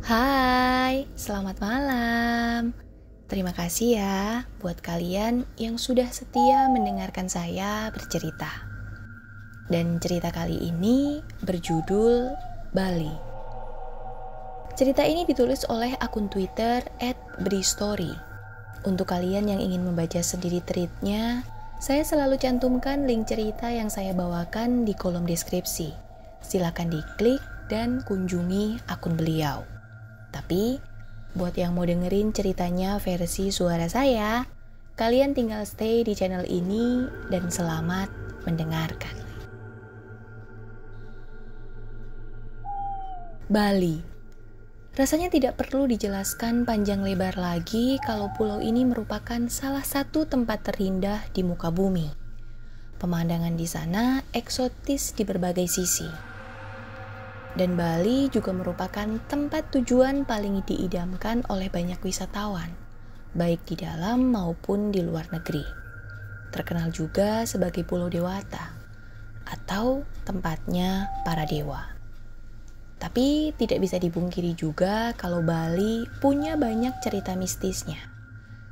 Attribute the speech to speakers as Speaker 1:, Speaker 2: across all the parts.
Speaker 1: Hai, selamat malam. Terima kasih ya buat kalian yang sudah setia mendengarkan saya bercerita. Dan cerita kali ini berjudul Bali. Cerita ini ditulis oleh akun Twitter @bristory. Untuk kalian yang ingin membaca sendiri tweetnya, saya selalu cantumkan link cerita yang saya bawakan di kolom deskripsi. Silakan diklik dan kunjungi akun beliau. Tapi, buat yang mau dengerin ceritanya versi suara saya, kalian tinggal stay di channel ini dan selamat mendengarkan. Bali. Rasanya tidak perlu dijelaskan panjang lebar lagi kalau pulau ini merupakan salah satu tempat terindah di muka bumi. Pemandangan di sana eksotis di berbagai sisi. Dan Bali juga merupakan tempat tujuan paling diidamkan oleh banyak wisatawan, baik di dalam maupun di luar negeri. Terkenal juga sebagai Pulau Dewata, atau tempatnya para dewa. Tapi tidak bisa dipungkiri juga kalau Bali punya banyak cerita mistisnya.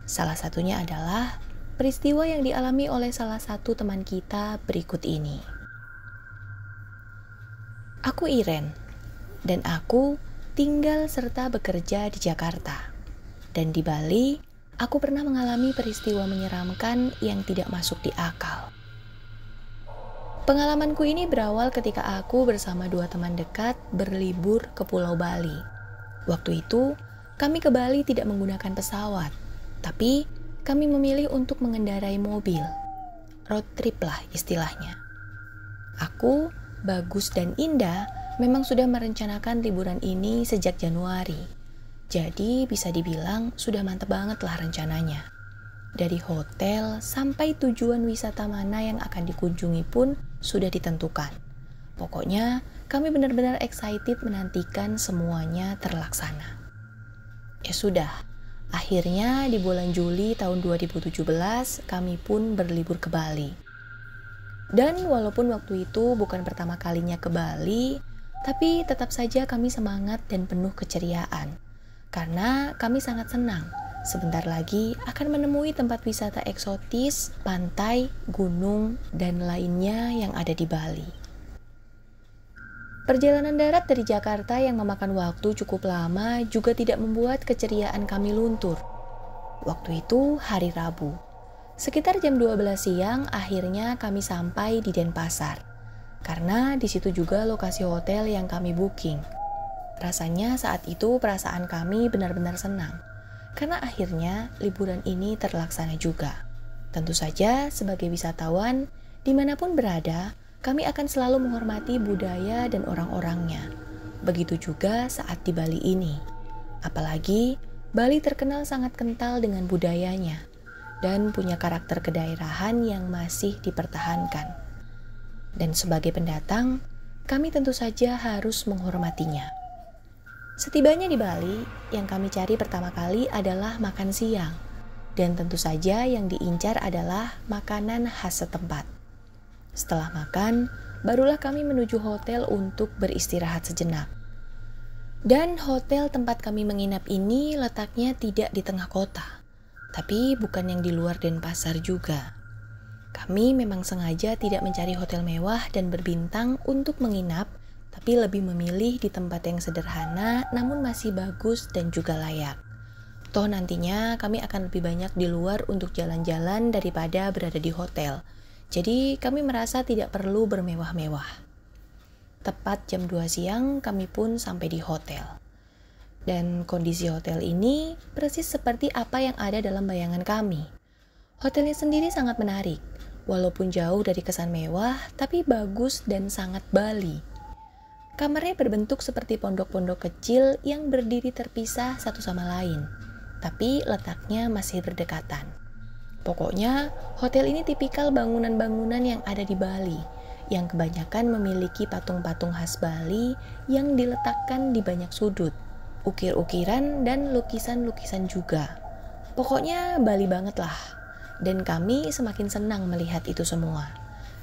Speaker 1: Salah satunya adalah peristiwa yang dialami oleh salah satu teman kita berikut ini. Aku Iren, dan aku tinggal serta bekerja di Jakarta. Dan di Bali, aku pernah mengalami peristiwa menyeramkan yang tidak masuk di akal. Pengalamanku ini berawal ketika aku bersama dua teman dekat berlibur ke Pulau Bali. Waktu itu, kami ke Bali tidak menggunakan pesawat, tapi kami memilih untuk mengendarai mobil. Road trip lah istilahnya. Aku, Bagus, dan Indah memang sudah merencanakan liburan ini sejak Januari. Jadi bisa dibilang sudah mantep banget lah rencananya. Dari hotel sampai tujuan wisata mana yang akan dikunjungi pun sudah ditentukan. Pokoknya kami benar-benar excited menantikan semuanya terlaksana. Ya sudah, akhirnya di bulan Juli tahun 2017 kami pun berlibur ke Bali. Dan walaupun waktu itu bukan pertama kalinya ke Bali, tapi tetap saja kami semangat dan penuh keceriaan. Karena kami sangat senang sebentar lagi akan menemui tempat wisata eksotis, pantai, gunung, dan lainnya yang ada di Bali. Perjalanan darat dari Jakarta yang memakan waktu cukup lama juga tidak membuat keceriaan kami luntur. Waktu itu hari Rabu. Sekitar jam 12 siang akhirnya kami sampai di Denpasar. Karena di situ juga lokasi hotel yang kami booking. Rasanya saat itu perasaan kami benar-benar senang. Karena akhirnya liburan ini terlaksana juga. Tentu saja sebagai wisatawan, dimanapun berada, kami akan selalu menghormati budaya dan orang-orangnya. Begitu juga saat di Bali ini. Apalagi, Bali terkenal sangat kental dengan budayanya dan punya karakter kedaerahan yang masih dipertahankan. Dan sebagai pendatang, kami tentu saja harus menghormatinya. Setibanya di Bali, yang kami cari pertama kali adalah makan siang. Dan tentu saja yang diincar adalah makanan khas setempat. Setelah makan, barulah kami menuju hotel untuk beristirahat sejenak. Dan hotel tempat kami menginap ini letaknya tidak di tengah kota, tapi bukan yang di luar Denpasar juga. Kami memang sengaja tidak mencari hotel mewah dan berbintang untuk menginap, tapi lebih memilih di tempat yang sederhana namun masih bagus dan juga layak. Toh nantinya kami akan lebih banyak di luar untuk jalan-jalan daripada berada di hotel. Jadi kami merasa tidak perlu bermewah-mewah. Tepat jam 2 siang kami pun sampai di hotel. Dan kondisi hotel ini persis seperti apa yang ada dalam bayangan kami. Hotelnya sendiri sangat menarik. Walaupun jauh dari kesan mewah, tapi bagus dan sangat Bali. Kamarnya berbentuk seperti pondok-pondok kecil yang berdiri terpisah satu sama lain, tapi letaknya masih berdekatan. Pokoknya, hotel ini tipikal bangunan-bangunan yang ada di Bali, yang kebanyakan memiliki patung-patung khas Bali yang diletakkan di banyak sudut, ukir-ukiran dan lukisan-lukisan juga. Pokoknya Bali banget lah, dan kami semakin senang melihat itu semua.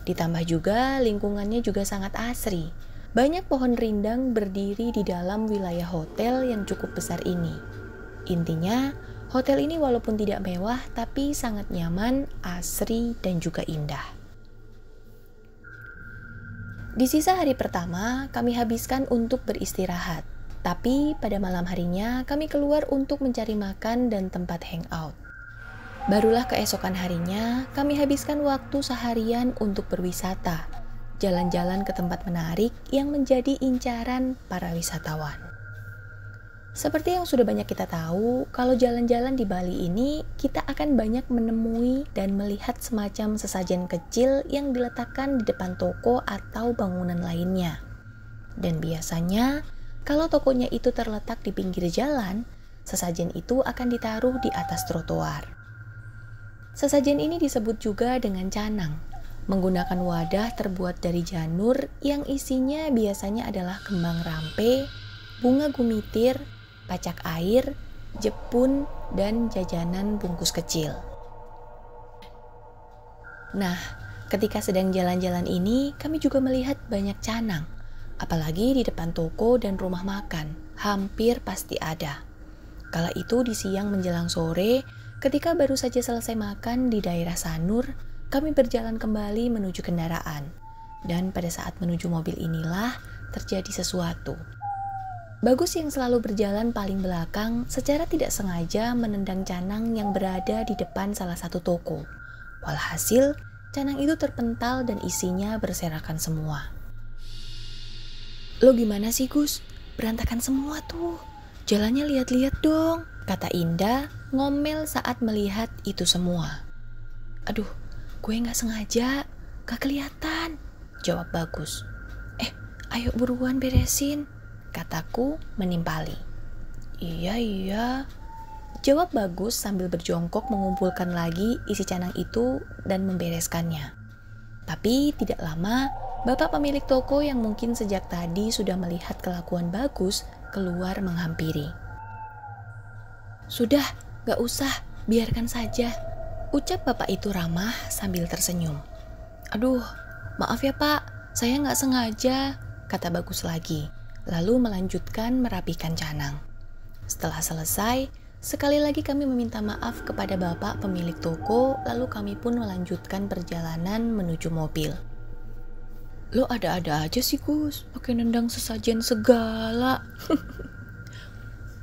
Speaker 1: Ditambah juga lingkungannya juga sangat asri. Banyak pohon rindang berdiri di dalam wilayah hotel yang cukup besar ini. Intinya, hotel ini walaupun tidak mewah tapi sangat nyaman, asri, dan juga indah. Di sisa hari pertama, kami habiskan untuk beristirahat. Tapi pada malam harinya, kami keluar untuk mencari makan dan tempat hangout. Barulah keesokan harinya, kami habiskan waktu seharian untuk berwisata, jalan-jalan ke tempat menarik yang menjadi incaran para wisatawan. Seperti yang sudah banyak kita tahu, kalau jalan-jalan di Bali ini, kita akan banyak menemui dan melihat semacam sesajen kecil yang diletakkan di depan toko atau bangunan lainnya. Dan biasanya, kalau tokonya itu terletak di pinggir jalan, sesajen itu akan ditaruh di atas trotoar. Sesajen ini disebut juga dengan canang, menggunakan wadah terbuat dari janur yang isinya biasanya adalah kembang rampe, bunga gumitir, pacak air, jepun, dan jajanan bungkus kecil. Nah, ketika sedang jalan-jalan ini, kami juga melihat banyak canang, apalagi di depan toko dan rumah makan, hampir pasti ada. Kala itu di siang menjelang sore, ketika baru saja selesai makan di daerah Sanur, kami berjalan kembali menuju kendaraan. Dan pada saat menuju mobil inilah terjadi sesuatu. Bagus yang selalu berjalan paling belakang secara tidak sengaja menendang canang yang berada di depan salah satu toko. Walhasil, canang itu terpental dan isinya berserakan semua. "Lo gimana sih, Gus? Berantakan semua tuh. Jalannya lihat-lihat dong," kata Indah ngomel saat melihat itu semua. "Aduh, gue gak sengaja, gak kelihatan," jawab Bagus. Ayo buruan beresin," kataku menimpali. Iya, jawab Bagus sambil berjongkok mengumpulkan lagi isi canang itu dan membereskannya. Tapi tidak lama, bapak pemilik toko yang mungkin sejak tadi sudah melihat kelakuan Bagus keluar menghampiri. "Sudah, gak usah, biarkan saja," ucap bapak itu ramah sambil tersenyum. "Aduh, maaf ya pak, saya gak sengaja," kata Bagus lagi. Lalu melanjutkan merapikan canang. Setelah selesai, sekali lagi kami meminta maaf kepada bapak pemilik toko, lalu kami pun melanjutkan perjalanan menuju mobil. "Lo ada-ada aja sih Gus, pakai nendang sesajen segala."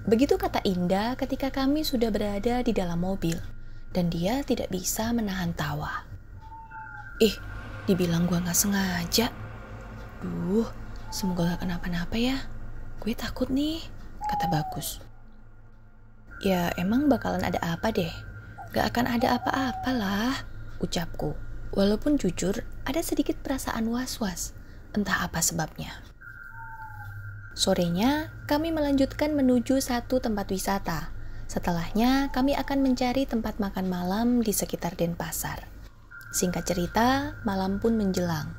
Speaker 1: Begitu kata Indah ketika kami sudah berada di dalam mobil, dan dia tidak bisa menahan tawa. Dibilang gua gak sengaja. Duh, semoga gak kenapa-napa ya. Gue takut nih, kata Bagus. "Ya emang bakalan ada apa deh? Gak akan ada apa-apa lah," ucapku. Walaupun jujur ada sedikit perasaan was-was, entah apa sebabnya. Sorenya kami melanjutkan menuju satu tempat wisata. Setelahnya kami akan mencari tempat makan malam di sekitar Denpasar. Singkat cerita, malam pun menjelang.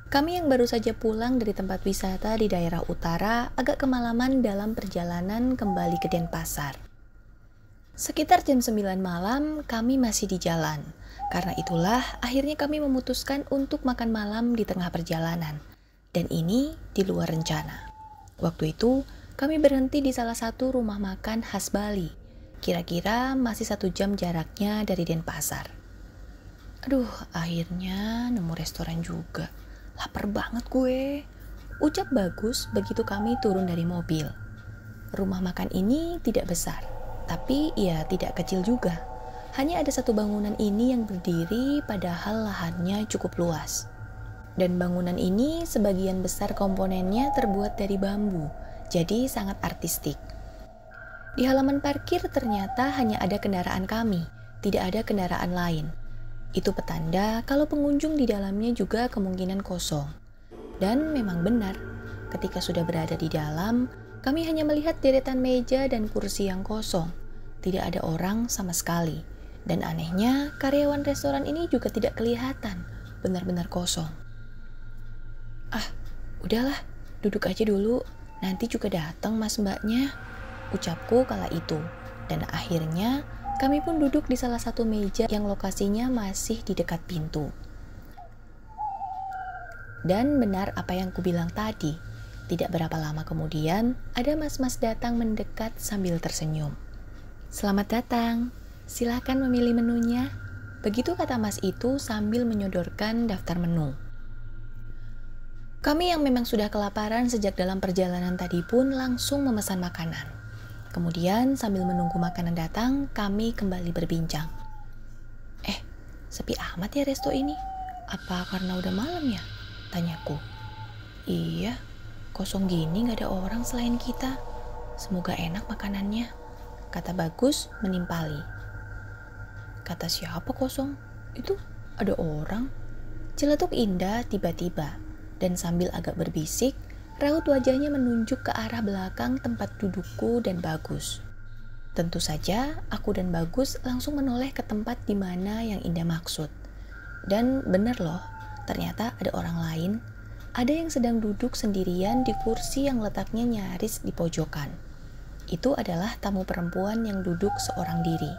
Speaker 1: Kami yang baru saja pulang dari tempat wisata di daerah utara agak kemalaman dalam perjalanan kembali ke Denpasar. Sekitar jam 9 malam kami masih di jalan. Karena itulah akhirnya kami memutuskan untuk makan malam di tengah perjalanan. Dan ini di luar rencana. Waktu itu kami berhenti di salah satu rumah makan khas Bali. Kira-kira masih 1 jam jaraknya dari Denpasar. Aduh, akhirnya nemu restoran juga. Lapar banget gue, ucap Bagus begitu kami turun dari mobil. Rumah makan ini tidak besar, tapi ya tidak kecil juga. Hanya ada satu bangunan ini yang berdiri padahal lahannya cukup luas. Dan bangunan ini sebagian besar komponennya terbuat dari bambu, jadi sangat artistik. Di halaman parkir ternyata hanya ada kendaraan kami, tidak ada kendaraan lain. Itu petanda kalau pengunjung di dalamnya juga kemungkinan kosong. Dan memang benar, ketika sudah berada di dalam, kami hanya melihat deretan meja dan kursi yang kosong. Tidak ada orang sama sekali. Dan anehnya, karyawan restoran ini juga tidak kelihatan, benar-benar kosong. Udahlah, duduk aja dulu, nanti juga datang mas mbaknya, ucapku kala itu. Dan akhirnya, kami pun duduk di salah satu meja yang lokasinya masih di dekat pintu. Dan benar apa yang kubilang tadi, Tidak berapa lama kemudian, ada mas-mas datang mendekat sambil tersenyum. "Selamat datang, silakan memilih menunya." Begitu kata mas itu sambil menyodorkan daftar menu. Kami yang memang sudah kelaparan sejak dalam perjalanan tadi pun langsung memesan makanan. Kemudian sambil menunggu makanan datang, kami kembali berbincang. Sepi amat ya resto ini. Apa karena udah malam ya? Tanyaku. Iya, kosong gini gak ada orang selain kita. Semoga enak makanannya, kata Bagus menimpali. Kata siapa kosong? Itu ada orang. Celetuk Indah tiba-tiba, dan sambil agak berbisik, raut wajahnya menunjuk ke arah belakang tempat dudukku dan Bagus. Tentu saja, aku dan Bagus langsung menoleh ke tempat di mana yang Indah maksud. Dan benar loh, ternyata ada orang lain. Ada yang sedang duduk sendirian di kursi yang letaknya nyaris di pojokan. Itu adalah tamu perempuan yang duduk seorang diri.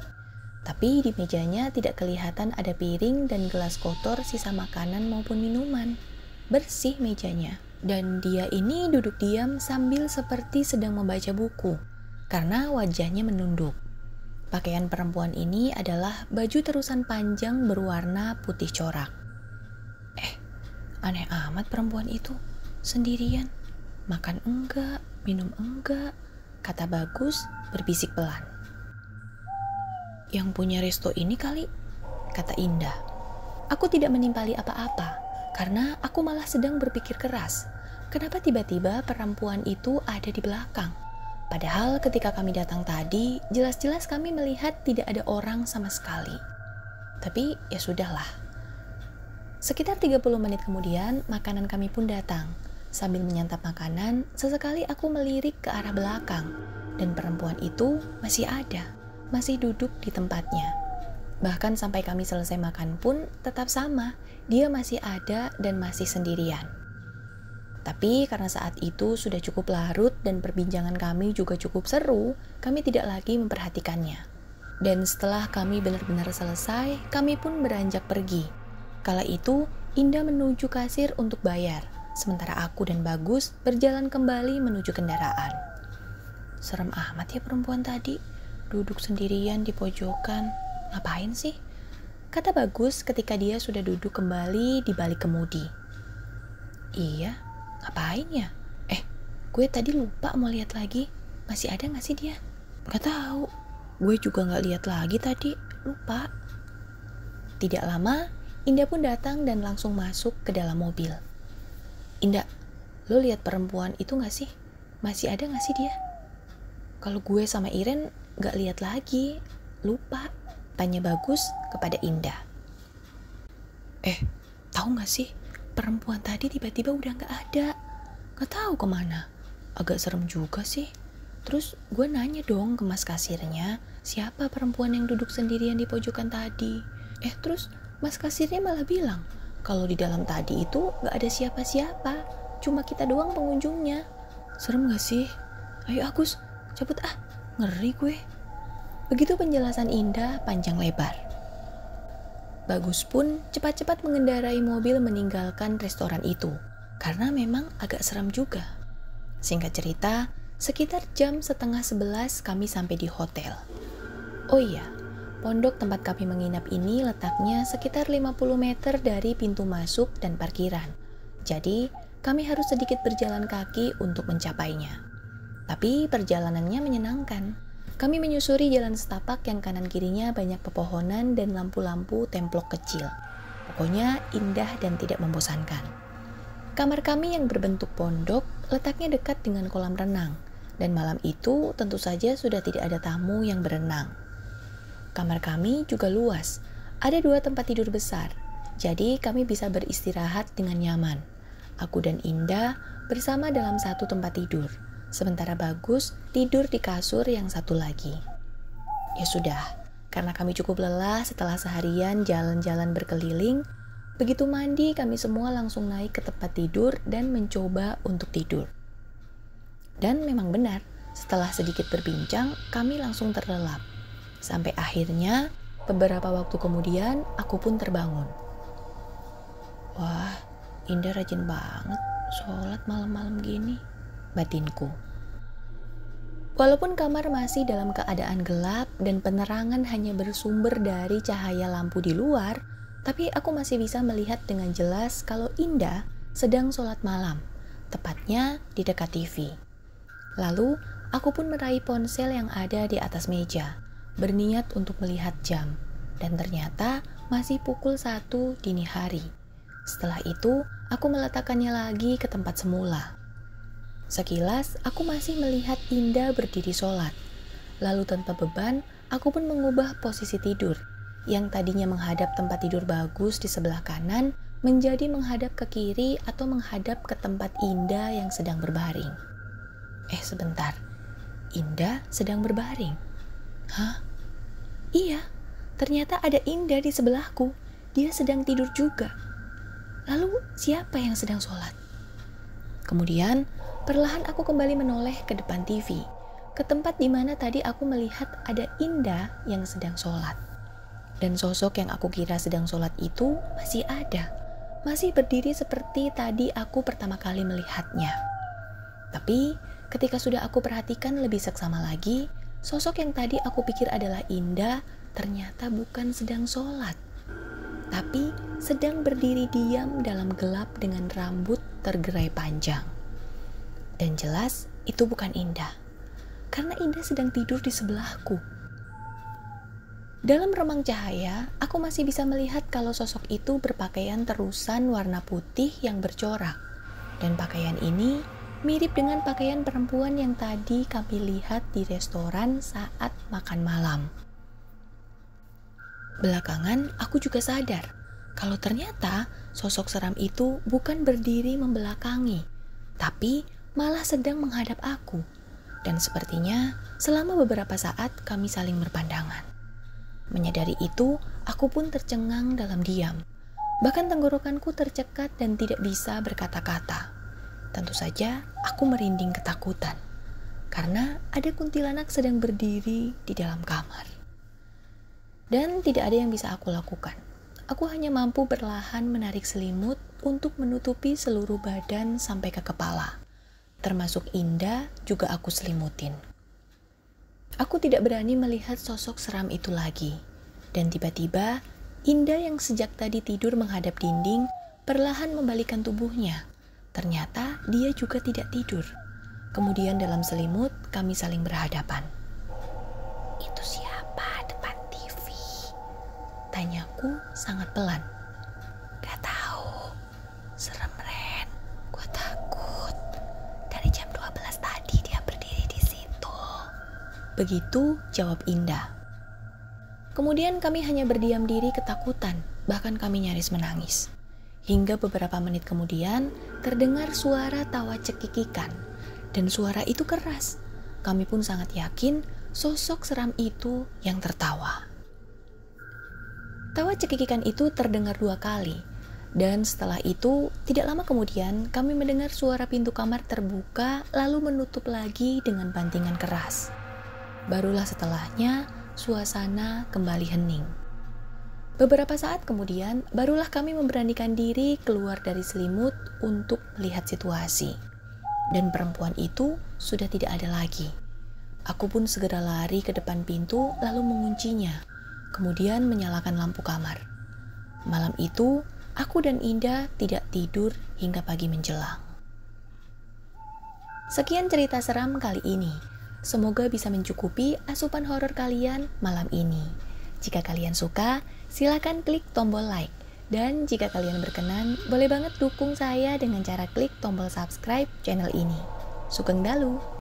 Speaker 1: Tapi di mejanya tidak kelihatan ada piring dan gelas kotor sisa makanan maupun minuman. Bersih mejanya. Dan dia ini duduk diam sambil seperti sedang membaca buku, karena wajahnya menunduk. Pakaian perempuan ini adalah baju terusan panjang berwarna putih corak. Aneh amat perempuan itu, sendirian. Makan enggak, minum enggak, kata Bagus berbisik pelan. Yang punya resto ini kali, kata Indah. Aku tidak menimpali apa-apa, karena aku malah sedang berpikir keras. Kenapa tiba-tiba perempuan itu ada di belakang? Padahal ketika kami datang tadi, jelas-jelas kami melihat tidak ada orang sama sekali. Tapi ya sudahlah. Sekitar 30 menit kemudian, makanan kami pun datang. Sambil menyantap makanan, sesekali aku melirik ke arah belakang. Dan perempuan itu masih ada, masih duduk di tempatnya. Bahkan sampai kami selesai makan pun tetap sama, dia masih ada dan masih sendirian. Tapi karena saat itu sudah cukup larut dan perbincangan kami juga cukup seru, kami tidak lagi memperhatikannya. Dan setelah kami benar-benar selesai, kami pun beranjak pergi. Kala itu, Indah menuju kasir untuk bayar, sementara aku dan Bagus berjalan kembali menuju kendaraan. Serem amat ya perempuan tadi, duduk sendirian di pojokan. Ngapain sih? Kata Bagus ketika dia sudah duduk kembali di balik kemudi. Iya, ngapain ya? Gue tadi lupa mau lihat lagi. Masih ada gak sih dia? Gak tahu. Gue juga gak lihat lagi tadi, lupa. Tidak lama, Indah pun datang dan langsung masuk ke dalam mobil. Indah, lo lihat perempuan itu gak sih? Masih ada gak sih dia? Kalau gue sama Iren gak lihat lagi, lupa, tanya Bagus kepada Indah. Tahu gak sih? Perempuan tadi tiba-tiba udah gak ada. Gak tahu kemana. Agak serem juga sih. Terus gue nanya dong ke mas kasirnya, siapa perempuan yang duduk sendirian di pojokan tadi? Terus mas kasirnya malah bilang kalau di dalam tadi itu gak ada siapa-siapa, cuma kita doang pengunjungnya. Serem gak sih? Ayo Agus, cabut ngeri gue. Begitu penjelasan Indah panjang lebar. Bagus pun cepat-cepat mengendarai mobil meninggalkan restoran itu, karena memang agak seram juga. Singkat cerita, sekitar jam 10:30 kami sampai di hotel. Oh iya, pondok tempat kami menginap ini letaknya sekitar 50 meter dari pintu masuk dan parkiran. Jadi, kami harus sedikit berjalan kaki untuk mencapainya. Tapi perjalanannya menyenangkan. Kami menyusuri jalan setapak yang kanan kirinya banyak pepohonan dan lampu-lampu templok kecil. Pokoknya indah dan tidak membosankan. Kamar kami yang berbentuk pondok letaknya dekat dengan kolam renang. Dan malam itu tentu saja sudah tidak ada tamu yang berenang. Kamar kami juga luas, ada 2 tempat tidur besar, jadi kami bisa beristirahat dengan nyaman. Aku dan Indah bersama dalam satu tempat tidur, sementara Bagus tidur di kasur yang satu lagi. Ya sudah, karena kami cukup lelah setelah seharian jalan-jalan berkeliling, begitu mandi kami semua langsung naik ke tempat tidur dan mencoba untuk tidur. Dan memang benar, setelah sedikit berbincang, kami langsung terlelap. Sampai akhirnya, beberapa waktu kemudian, aku pun terbangun. Wah, Indah rajin banget sholat malam-malam gini. batinku. Walaupun kamar masih dalam keadaan gelap dan penerangan hanya bersumber dari cahaya lampu di luar, tapi aku masih bisa melihat dengan jelas kalau Indah sedang sholat malam, tepatnya di dekat TV. Lalu, aku pun meraih ponsel yang ada di atas meja, berniat untuk melihat jam, dan ternyata masih pukul 1 dini hari. Setelah itu, aku meletakkannya lagi ke tempat semula. Sekilas, aku masih melihat Indah berdiri sholat. Lalu tanpa beban, aku pun mengubah posisi tidur, yang tadinya menghadap tempat tidur bagus di sebelah kanan, menjadi menghadap ke kiri atau menghadap ke tempat Indah yang sedang berbaring. Sebentar, Indah sedang berbaring? Hah? Iya, ternyata ada Indah di sebelahku. Dia sedang tidur juga. Lalu siapa yang sedang sholat? Kemudian, perlahan aku kembali menoleh ke depan TV, ke tempat di mana tadi aku melihat ada Indah yang sedang sholat. Dan sosok yang aku kira sedang sholat itu masih ada, masih berdiri seperti tadi aku pertama kali melihatnya. Tapi, ketika sudah aku perhatikan lebih seksama lagi, sosok yang tadi aku pikir adalah Indah ternyata bukan sedang sholat, tapi sedang berdiri diam dalam gelap dengan rambut tergerai panjang. Dan jelas itu bukan Indah, karena Indah sedang tidur di sebelahku. Dalam remang cahaya, aku masih bisa melihat kalau sosok itu berpakaian terusan warna putih yang bercorak. Dan pakaian ini mirip dengan pakaian perempuan yang tadi kami lihat di restoran saat makan malam. Belakangan, aku juga sadar kalau ternyata sosok seram itu bukan berdiri membelakangi, tapi malah sedang menghadap aku. Dan sepertinya selama beberapa saat kami saling berpandangan. Menyadari itu, aku pun tercengang dalam diam. Bahkan tenggorokanku tercekat dan tidak bisa berkata-kata. Tentu saja aku merinding ketakutan, karena ada kuntilanak sedang berdiri di dalam kamar. Dan tidak ada yang bisa aku lakukan. Aku hanya mampu perlahan menarik selimut untuk menutupi seluruh badan sampai ke kepala. Termasuk Indah juga aku selimutin. Aku tidak berani melihat sosok seram itu lagi. Dan tiba-tiba, Indah yang sejak tadi tidur menghadap dinding, perlahan membalikkan tubuhnya. Ternyata dia juga tidak tidur. Kemudian dalam selimut, kami saling berhadapan. Itu siapa depan TV? Tanyaku sangat pelan. Gak tahu. Serem, Ren. Gue takut. Dari jam 12 tadi dia berdiri di situ. Begitu jawab Indah. Kemudian kami hanya berdiam diri ketakutan, bahkan kami nyaris menangis. Hingga beberapa menit kemudian terdengar suara tawa cekikikan, dan suara itu keras. Kami pun sangat yakin sosok seram itu yang tertawa. Tawa cekikikan itu terdengar 2 kali, dan setelah itu tidak lama kemudian kami mendengar suara pintu kamar terbuka lalu menutup lagi dengan bantingan keras. Barulah setelahnya suasana kembali hening. Beberapa saat kemudian, barulah kami memberanikan diri keluar dari selimut untuk melihat situasi. Dan perempuan itu sudah tidak ada lagi. Aku pun segera lari ke depan pintu lalu menguncinya, kemudian menyalakan lampu kamar. Malam itu, aku dan Indah tidak tidur hingga pagi menjelang. Sekian cerita seram kali ini. Semoga bisa mencukupi asupan horor kalian malam ini. Jika kalian suka, silakan klik tombol like. Dan jika kalian berkenan, boleh banget dukung saya dengan cara klik tombol subscribe channel ini. Sugeng Dalu!